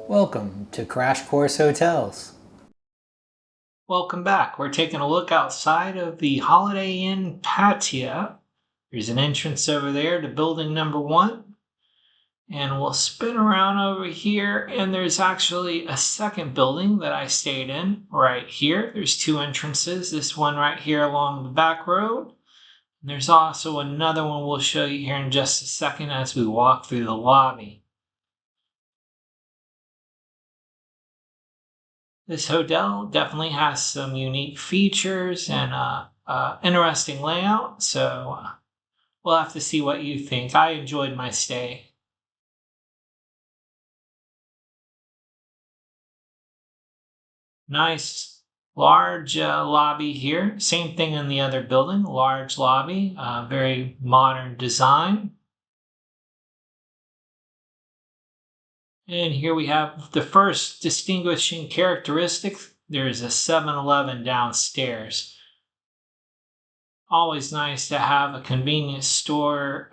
Welcome to Crash Course Hotels. Welcome back. We're taking a look outside of the Holiday Inn Pattaya. There's an entrance over there to building number 1. And we'll spin around over here, and there's actually a second building that I stayed in right here. There's 2 entrances, this one right here along the back road. And there's also another one we'll show you here in just a second as we walk through the lobby. This hotel definitely has some unique features and interesting layout, so we'll have to see what you think. I enjoyed my stay. Nice large lobby here. Same thing in the other building, large lobby, very modern design. And here we have the first distinguishing characteristic. There's a 7-Eleven downstairs. Always nice to have a convenience store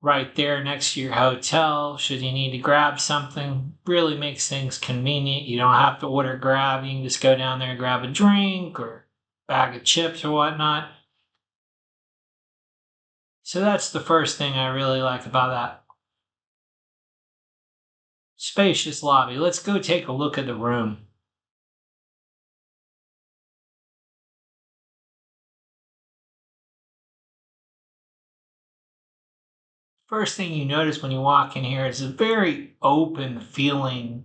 right there next to your hotel should you need to grab something. Really makes things convenient. You don't have to order grab. You can just go down there and grab a drink or a bag of chips or whatnot. So that's the first thing I really like about that. Spacious lobby. Let's go take a look at the room. First thing you notice when you walk in here is a very open feeling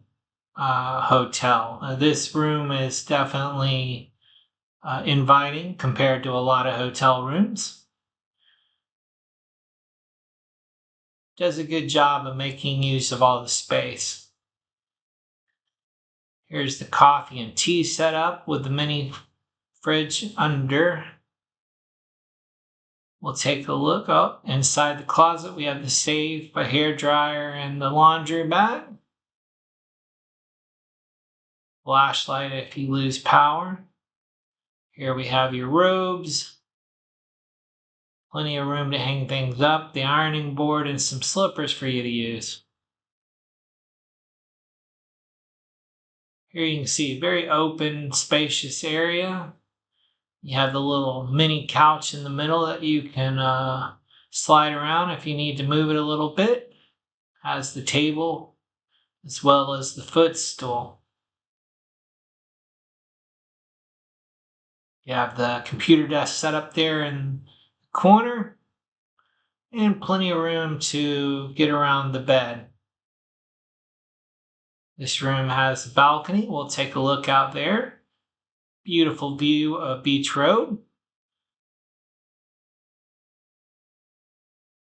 hotel. This room is definitely inviting compared to a lot of hotel rooms. Does a good job of making use of all the space. Here's the coffee and tea setup with the mini fridge under. We'll take a look up inside the closet. We have the safe, a hair dryer, and the laundry bag. Flashlight if you lose power. Here we have your robes. Plenty of room to hang things up, the ironing board, and some slippers for you to use. Here you can see a very open, spacious area. You have the little mini couch in the middle that you can slide around if you need to move it a little bit. Has the table as well as the footstool. You have the computer desk set up there in the corner and plenty of room to get around the bed. This room has a balcony. We'll take a look out there. Beautiful view of Beach Road.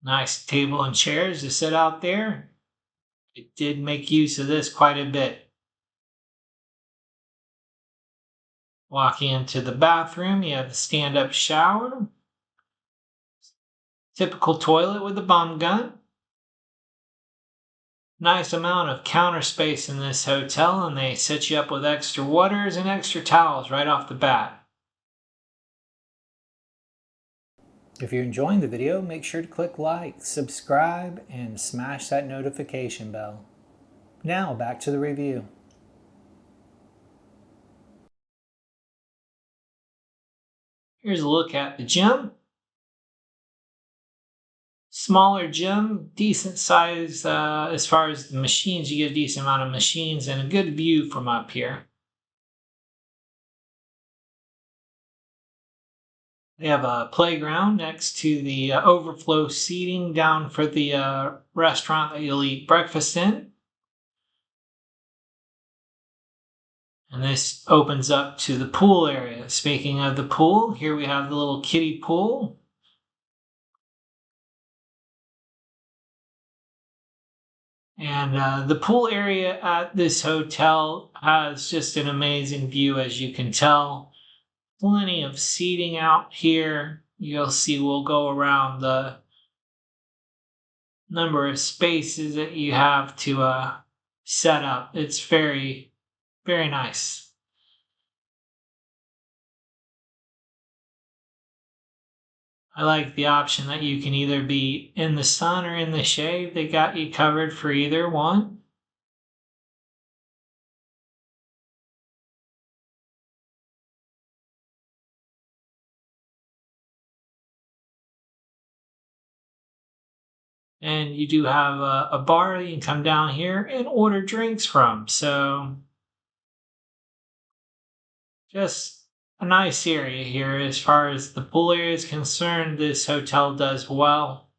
Nice table and chairs to sit out there. It did make use of this quite a bit. Walking into the bathroom, you have the stand-up shower. Typical toilet with a bum gun. Nice amount of counter space in this hotel, and they set you up with extra waters and extra towels right off the bat. If you're enjoying the video, make sure to click like, subscribe, and smash that notification bell. Now back to the review. Here's a look at the gym. Smaller gym, decent size as far as the machines. You get a decent amount of machines and a good view from up here. They have a playground next to the overflow seating down for the restaurant that you'll eat breakfast in. And this opens up to the pool area. Speaking of the pool, here we have the little kiddie pool. And the pool area at this hotel has just an amazing view, as you can tell. Plenty of seating out here. You'll see we'll go around the number of spaces that you have to set up. It's very, very nice. I like the option that you can either be in the sun or in the shade. They got you covered for either one. And you do have a bar that you can come down here and order drinks from. So just a nice area here as far as the pool area is concerned. This hotel does well.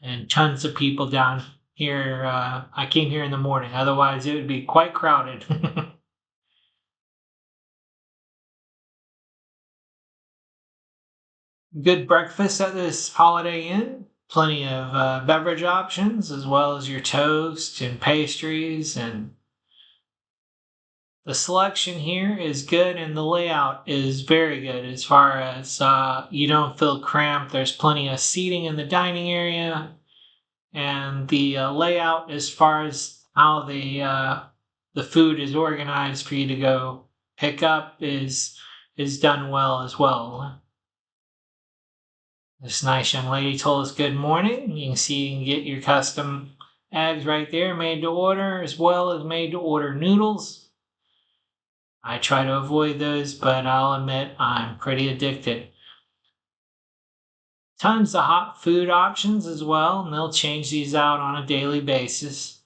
And tons of people down here. I came here in the morning, otherwise it would be quite crowded. Good breakfast at this Holiday Inn. Plenty of beverage options, as well as your toast and pastries, and the selection here is good, and the layout is very good as far as you don't feel cramped. There's plenty of seating in the dining area, and the layout as far as how the food is organized for you to go pick up is done well as well. This nice young lady told us good morning. You can see you can get your custom eggs right there, made to order, as well as made to order noodles. I try to avoid those, but I'll admit I'm pretty addicted. Tons of hot food options as well, and they'll change these out on a daily basis.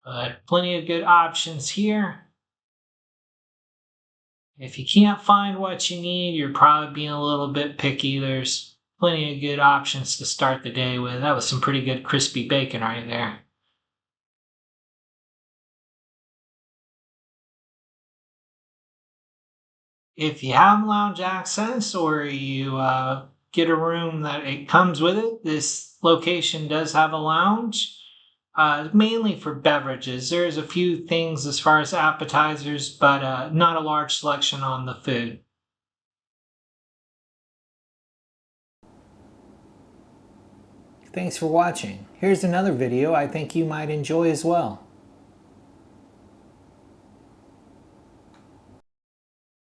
But plenty of good options here. If you can't find what you need, you're probably being a little bit picky. There's plenty of good options to start the day with. That was some pretty good crispy bacon right there. If you have lounge access or you get a room that it comes with it, this location does have a lounge, mainly for beverages. There's a few things as far as appetizers, but not a large selection on the food. Thanks for watching. Here's another video I think you might enjoy as well.